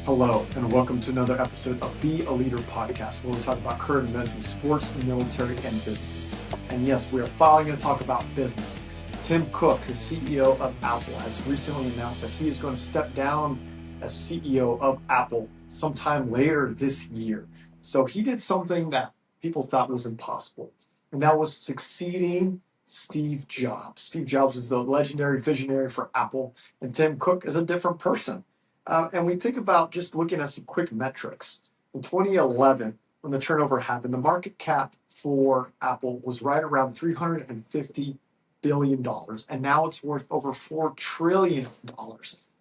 Hello, and welcome to another episode of Be a Leader podcast, where we talk about current events in sports, military, and business. And yes, we are finally going to talk about business. Tim Cook, the CEO of Apple, has recently announced that he is going to step down as CEO of Apple sometime later this year. So he did something that people thought was impossible, and that was succeeding Steve Jobs. Steve Jobs is the legendary visionary for Apple, and Tim Cook is a different person. And we think about just looking at some quick metrics. In 2011, when the turnover happened, the market cap for Apple was right around $350 billion, and now it's worth over $4 trillion.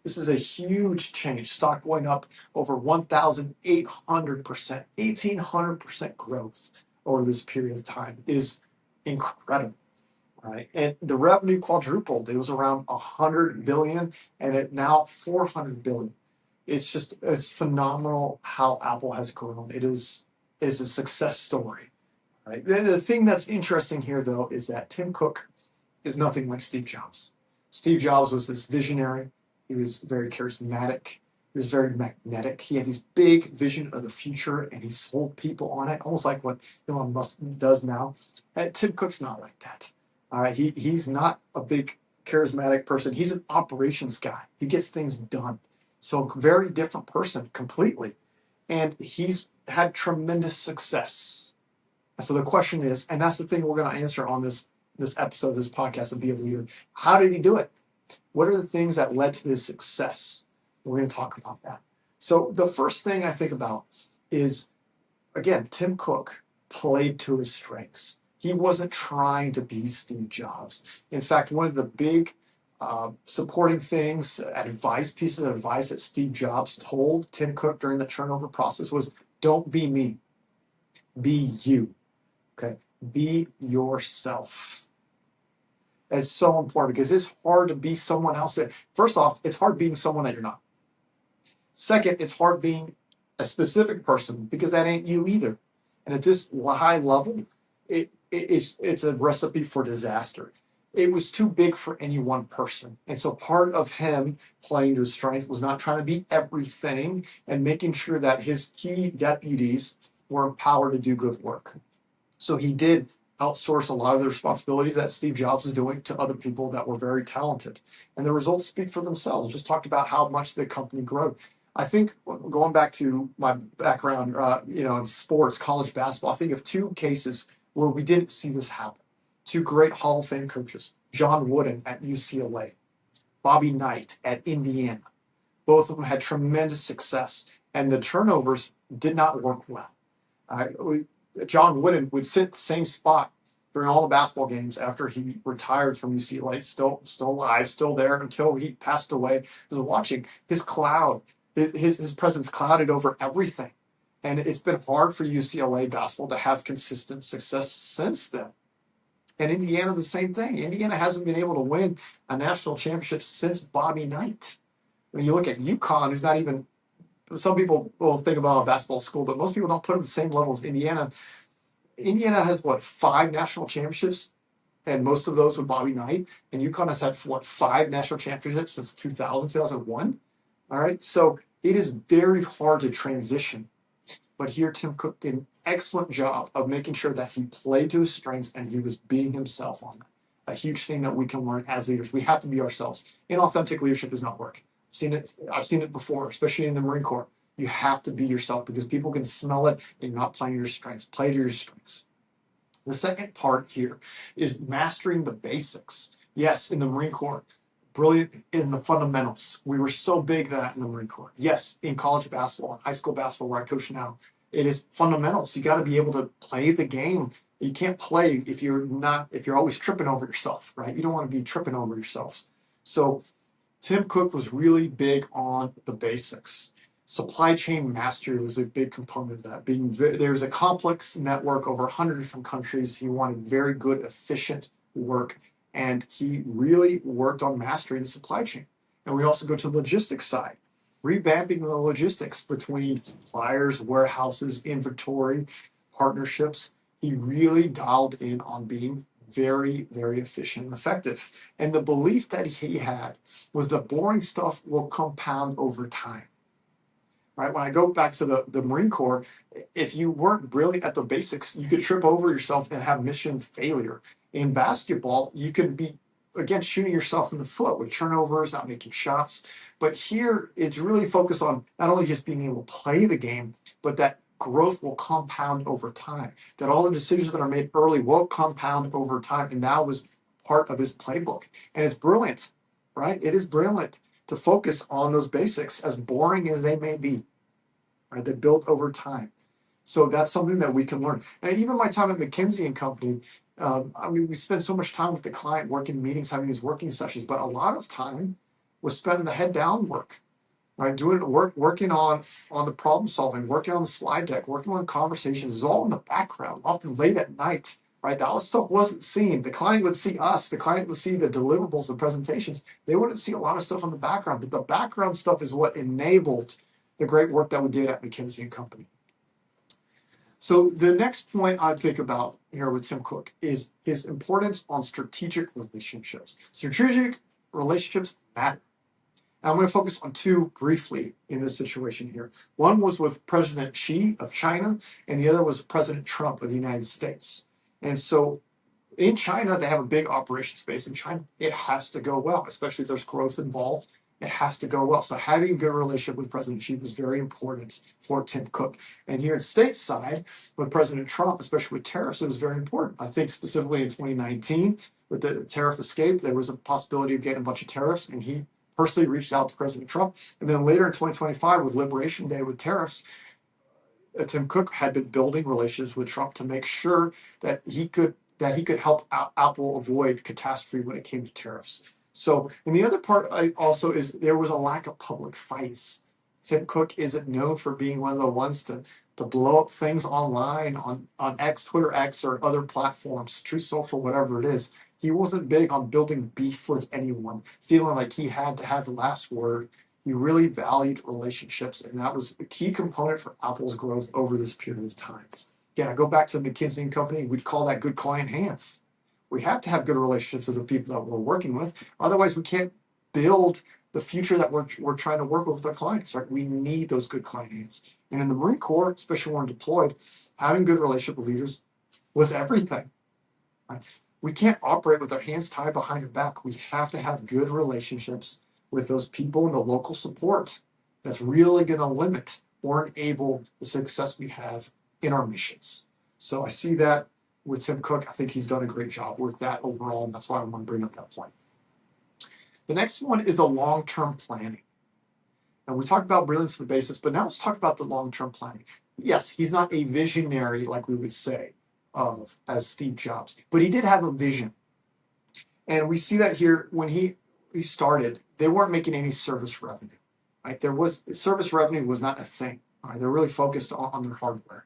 This is a huge change. Stock going up over 1,800%, 1,800% growth over this period of time is incredible. Right. And the revenue quadrupled. It was around 100 billion and it now 400 billion. It's phenomenal how Apple has grown. Is a success story. Right. The thing that's interesting here though is that Tim Cook is nothing like Steve Jobs. Steve Jobs was this visionary. He was very charismatic. He was very magnetic. He had this big vision of the future and he sold people on it, almost like what Elon Musk does now. And Tim Cook's not like that. He's not a big charismatic person. He's an operations guy. He gets things done. So very different person completely. And he's had tremendous success. And so the question is, and that's the thing we're going to answer on this episode, this podcast of Be a Leader. How did he do it? What are the things that led to his success? We're going to talk about that. So the first thing I think about is, again, Tim Cook played to his strengths. He wasn't trying to be Steve Jobs. In fact, one of the big supporting things, pieces of advice that Steve Jobs told Tim Cook during the turnover process was, don't be me, be you, okay? Be yourself. It's so important because it's hard to be someone else. First off, it's hard being someone that you're not. Second, it's hard being a specific person because that ain't you either. And at this high level, it's a recipe for disaster. It was too big for any one person. And so part of him playing to his strength was not trying to be everything and making sure that his key deputies were empowered to do good work. So he did outsource a lot of the responsibilities that Steve Jobs was doing to other people that were very talented. And the results speak for themselves. Just talked about how much the company grew. I think going back to my background, in sports, college basketball, I think of two cases where we didn't see this happen. Two great Hall of Fame coaches, John Wooden at UCLA, Bobby Knight at Indiana. Both of them had tremendous success, and the turnovers did not work well. John Wooden would sit the same spot during all the basketball games after he retired from UCLA, still alive, still there until he passed away. I was watching his presence clouded over everything. And it's been hard for UCLA basketball to have consistent success since then. And Indiana, the same thing. Indiana hasn't been able to win a national championship since Bobby Knight. When you look at UConn, who's not even, some people will think about a basketball school, but most people don't put them at the same level as Indiana. Indiana has, 5 national championships, and most of those with Bobby Knight. And UConn has had, 5 national championships since 2000, 2001. All right, so it is very hard to transition. But here, Tim Cook did an excellent job of making sure that he played to his strengths and he was being himself on that. A huge thing that we can learn as leaders. We have to be ourselves. Inauthentic leadership does not work. I've seen it before, especially in the Marine Corps. You have to be yourself because people can smell it and you're not playing your strengths. Play to your strengths. The second part here is mastering the basics. Yes, in the Marine Corps, brilliant in the fundamentals. We were so big that in the Marine Corps. Yes, in college basketball and high school basketball where I coach now, it is fundamentals. You got to be able to play the game. You can't play if you're always tripping over yourself, right? You don't want to be tripping over yourself. So Tim Cook was really big on the basics. Supply chain mastery was a big component of that. There's a complex network over 100 different countries. He wanted very good, efficient work. And he really worked on mastering the supply chain. And we also go to the logistics side, revamping the logistics between suppliers, warehouses, inventory, partnerships. He really dialed in on being very, very efficient and effective. And the belief that he had was the boring stuff will compound over time. right? When I go back to the Marine Corps, if you weren't brilliant at the basics, you could trip over yourself and have mission failure. In basketball, you could be, again, shooting yourself in the foot with turnovers, not making shots. But here, it's really focused on not only just being able to play the game, but that growth will compound over time. That all the decisions that are made early will compound over time. And that was part of his playbook. And it's brilliant, right? It is brilliant to focus on those basics, as boring as they may be, right? They built over time. So that's something that we can learn. And even my time at McKinsey and Company, I mean, we spend so much time with the client, working meetings, having these working sessions, but a lot of time was spent in the head down work, right? Doing work, working on the problem solving, working on the slide deck, working on conversations. It was all in the background, often late at night, right? That stuff wasn't seen. The client would see us. The client would see the deliverables, the presentations. They wouldn't see a lot of stuff on the background, but the background stuff is what enabled the great work that we did at McKinsey and Company. So the next point I think about here with Tim Cook is his importance on strategic relationships. Strategic relationships matter. And I'm going to focus on two briefly in this situation here. One was with President Xi of China, and the other was President Trump of the United States. And so in China, they have a big operations base in China. It has to go well, especially if there's growth involved. It has to go well. So having a good relationship with President Xi was very important for Tim Cook. And here in stateside, with President Trump, especially with tariffs, it was very important. I think specifically in 2019, with the tariff escape, there was a possibility of getting a bunch of tariffs, and he personally reached out to President Trump. And then later in 2025, with Liberation Day with tariffs, Tim Cook had been building relationships with Trump to make sure that he could help Apple avoid catastrophe when it came to tariffs. So, and the other part also is there was a lack of public fights. Tim Cook isn't known for being one of the ones to blow up things online on X, Twitter X, or other platforms, Truth Social, whatever it is. He wasn't big on building beef with anyone, feeling like he had to have the last word. He really valued relationships, and that was a key component for Apple's growth over this period of time. Again, I go back to the McKinsey and Company, we'd call that good client hands. We have to have good relationships with the people that we're working with. Otherwise, we can't build the future that we're trying to work with our clients, right? We need those good client hands. And in the Marine Corps, especially when we're deployed, having good relationship with leaders was everything, right? We can't operate with our hands tied behind our back. We have to have good relationships with those people and the local support that's really going to limit or enable the success we have in our missions. So I see that with Tim Cook. I think he's done a great job with that overall, and that's why I want to bring up that point. The next one is the long-term planning. And we talked about brilliance of the basis, but now let's talk about the long-term planning. Yes, he's not a visionary like we would say as Steve Jobs, but he did have a vision. And we see that here when he started, they weren't making any service revenue, right? Service revenue was not a thing, right? They're really focused on their hardware.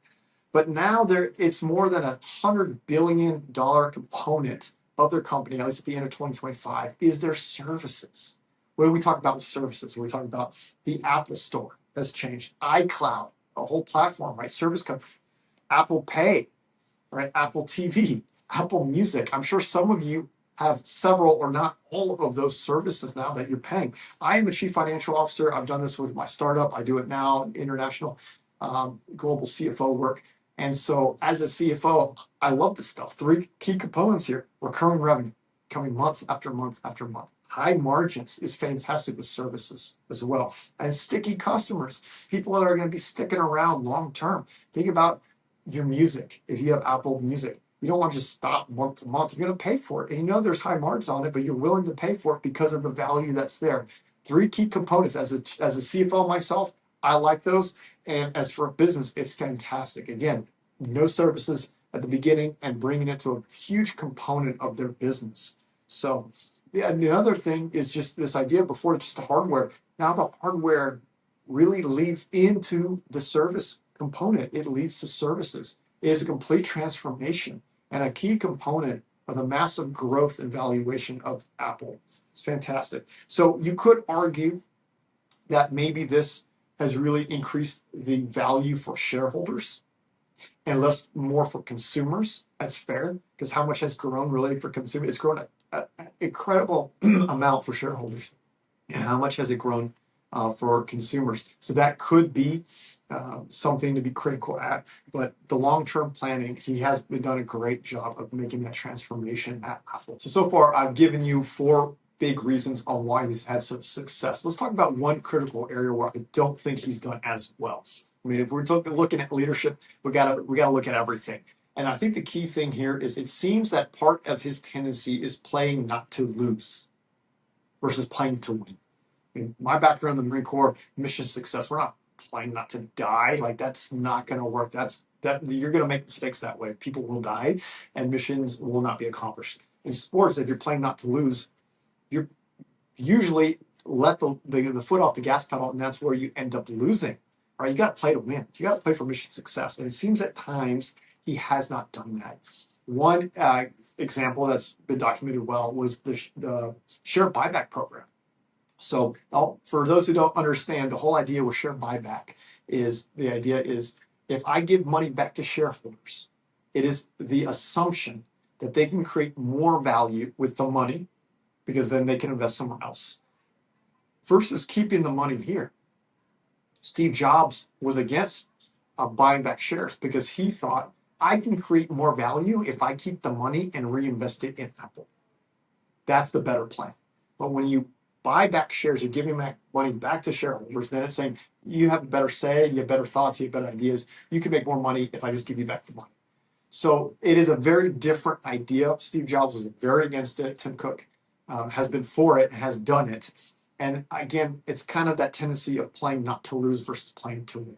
But now it's more than $100 billion component of their company, at least at the end of 2025, is their services. What do we talk about with services? We talk about the Apple Store has changed, iCloud, a whole platform, right? Service company, Apple Pay, right? Apple TV, Apple Music. I'm sure some of you have several or not all of those services now that you're paying. I am a chief financial officer. I've done this with my startup. I do it now, international global CFO work. And so as a CFO, I love this stuff. Three key components here: recurring revenue, coming month after month after month. High margins is fantastic with services as well. And sticky customers, people that are going to be sticking around long term. Think about your music. If you have Apple Music, you don't want to just stop month to month. You're going to pay for it. And you know there's high margins on it, but you're willing to pay for it because of the value that's there. Three key components. As a CFO myself, I like those. And as for a business, it's fantastic. Again, no services at the beginning and bringing it to a huge component of their business. So yeah, and the other thing is just this idea before just the hardware. Now the hardware really leads into the service component. It leads to services. It is a complete transformation and a key component of the massive growth and valuation of Apple. It's fantastic. So you could argue that maybe this has really increased the value for shareholders and less more for consumers. That's fair, because how much has grown really for consumers? It's grown an incredible amount for shareholders. And how much has it grown for consumers. So that could be something to be critical at. But the long-term planning, he has done a great job of making that transformation at Apple. So far, I've given you 4 big reasons on why he's had such success. Let's talk about one critical area where I don't think he's done as well. I mean, if we're looking at leadership, we gotta look at everything. And I think the key thing here is it seems that part of his tendency is playing not to lose versus playing to win. I mean, my background in the Marine Corps, mission success, we're not playing not to die. Like, that's not going to work. You're going to make mistakes that way. People will die and missions will not be accomplished. In sports, if you're playing not to lose, you're usually let the foot off the gas pedal, and that's where you end up losing. Right? You got to play to win. You got to play for mission success. And it seems at times he has not done that. One example that's been documented well was the share buyback program. So for those who don't understand, the whole idea with share buyback is if I give money back to shareholders, it is the assumption that they can create more value with the money because then they can invest somewhere else versus keeping the money here. Steve Jobs was against buying back shares because he thought I can create more value if I keep the money and reinvest it in Apple. That's the better plan. But when you buy back shares, you're giving back money back to shareholders, then it's saying you have a better say, you have better thoughts, you have better ideas. You can make more money if I just give you back the money. So it is a very different idea. Steve Jobs was very against it. Tim Cook has been for it, has done it. And again, it's kind of that tendency of playing not to lose versus playing to win.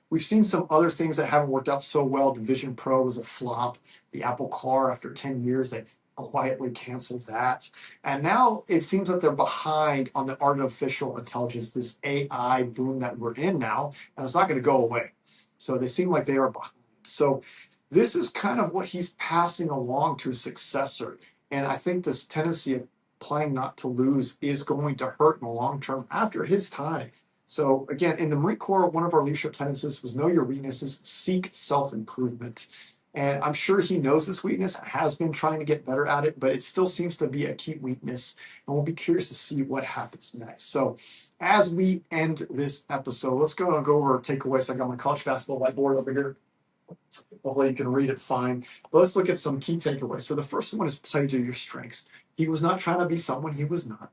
We've seen some other things that haven't worked out so well. The Vision Pro was a flop. The Apple Car, after 10 years, they quietly canceled that. And now it seems that they're behind on the artificial intelligence, this AI boom that we're in now, and it's not going to go away. So they seem like they are behind. So this is kind of what he's passing along to his successor. And I think this tendency of playing not to lose is going to hurt in the long term after his time. So again, in the Marine Corps, one of our leadership tendencies was know your weaknesses, seek self-improvement. And I'm sure he knows this weakness, has been trying to get better at it, but it still seems to be a key weakness. And we'll be curious to see what happens next. So as we end this episode, let's go over our takeaways. So I got my college basketball whiteboard over here. Hopefully you can read it fine. But let's look at some key takeaways. So the first one is play to your strengths. He was not trying to be someone he was not.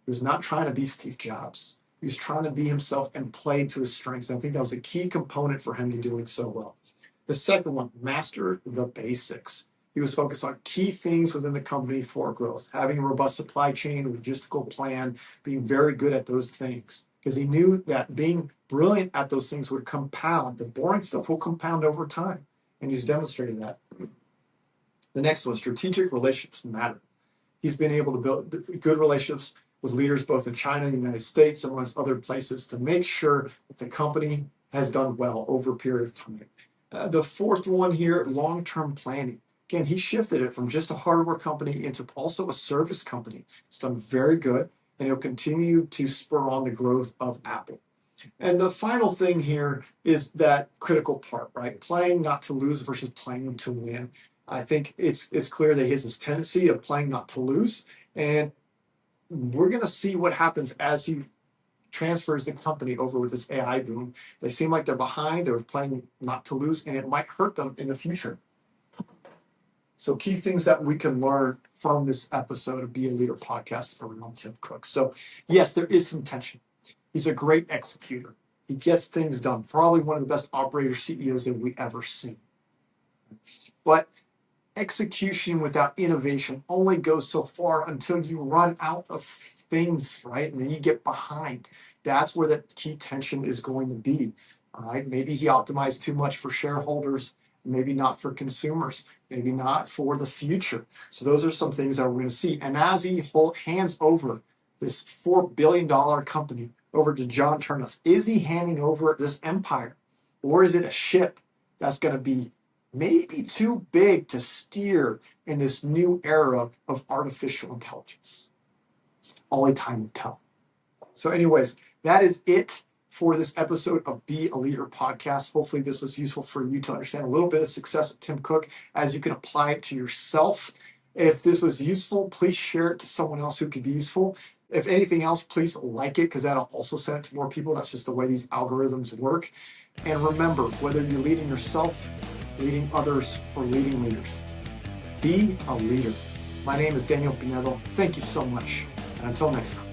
He was not trying to be Steve Jobs. He was trying to be himself and play to his strengths. And I think that was a key component for him to doing so well. The second one, master the basics. He was focused on key things within the company for growth, having a robust supply chain, logistical plan, being very good at those things. Because he knew that being brilliant at those things would compound. The boring stuff will compound over time. And he's demonstrated that. The next one, strategic relationships matter. He's been able to build good relationships with leaders both in China and the United States, amongst other places, to make sure that the company has done well over a period of time. The fourth one here, long-term planning. Again, he shifted it from just a hardware company into also a service company. It's done very good, and it'll continue to spur on the growth of Apple. And the final thing here is that critical part, right? Playing not to lose versus playing to win. I think it's clear that he has this tendency of playing not to lose, and we're going to see what happens as he transfers the company over with this AI boom. They seem like they're behind. They're playing not to lose, and it might hurt them in the future. So key things that we can learn from this episode of Be a Leader podcast around Tim Cook. So yes, there is some tension. He's a great executor. He gets things done. Probably one of the best operator CEOs that we ever seen. But execution without innovation only goes so far until you run out of things, right? And then you get behind. That's where the key tension is going to be. All right. Maybe he optimized too much for shareholders, maybe not for consumers, maybe not for the future. So those are some things that we're going to see. And as he hands over this $4 billion company over to John Ternus, is he handing over this empire? Or is it a ship that's going to be maybe too big to steer in this new era of artificial intelligence? Only time will tell. So anyways, that is it for this episode of Be a Leader podcast. Hopefully this was useful for you to understand a little bit of success of Tim Cook as you can apply it to yourself. If this was useful, please share it to someone else who could be useful. If anything else, please like it because that'll also send it to more people. That's just the way these algorithms work. And remember, whether you're leading yourself, leading others, or leading leaders, be a leader. My name is Daniel Pinedo. Thank you so much. And until next time.